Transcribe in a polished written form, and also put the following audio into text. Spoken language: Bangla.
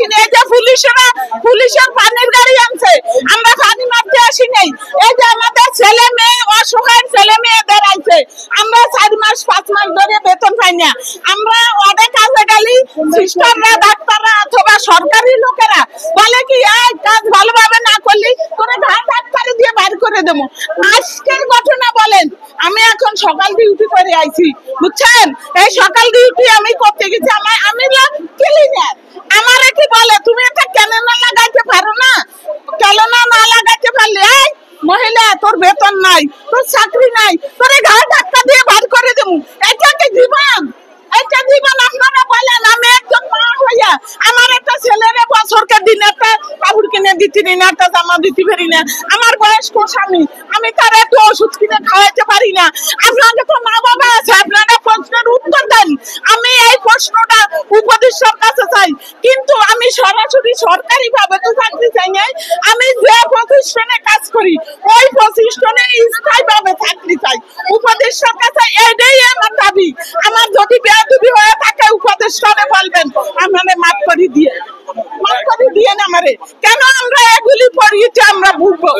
আসিনি। এই যে পুলিশের পানির গাড়ি আনছে, আমরা পানি মারতে আসি নাই। এই যে আমাদের ছেলে মেয়ে, অসহায় ছেলে মেয়েদের আনছে, আমরা 4 মাস 5 মাস ধরে বেতন পাই না। আমরা অনেক কাজে গেলি, সিস্টাররা, ডাক্তাররা অথবা সরকারি লোকেরা বলে কি এই কাজ ভালোভাবে না করলি তোরে ঘাট ডাক্তারে দিয়ে বাইর করে দেবো। আজকের ঘটনা বলেন, আমি এখন সকাল ডিউটি করে আইছি, বুঝছেন? এই সকাল ডিউটি আমি করতে গেছি, আমি ক্লিনার। আমারে কি বলে তুমি এটা কেন না লাগাইতে পারো না? কেন না লাগাইতে পারলে এই মহিলা তোর বেতন নাই, তোর চাকরি নাই, তোরে ঘাট ডাক্তার দিয়ে বাইর করে দেবো। এটা কি জীবন? এটা জীবন আপনারা বলেন? আমি একজন মা হইয়া আমার একটা ছেলেরে বছরকে দিন একটা কাপড় কিনে দিতে না, একটা জামা দিতে পারি না। আমার বয়স্ক স্বামী, আমি তার একটু ওষুধ কিনে খাওয়াইতে পারি না। আপনাকে তো মা বাবা আছে, আপনারা প্রশ্নের উত্তর দেন। আমি এই প্রশ্নটা উপদেষ্টার কাছে চাই, কিন্তু আমি সরাসরি সরকারি ভাবে তো চাকরি চাই না। আমি যে প্রতিষ্ঠানে কাজ করি ওই প্রতিষ্ঠানে স্থায়ী ভাবে চাকরি চাই। উপদেষ্টার কাছে এটাই আমার দাবি। আমার যদি বেয়াদবি হয়ে থাকে উপদেষ্টারে বলবেন, আমারে মাফ করে দিয়ে না আমারে। কেন আমরা এগুলি পড়িয়েছি আমরা ভুগবো?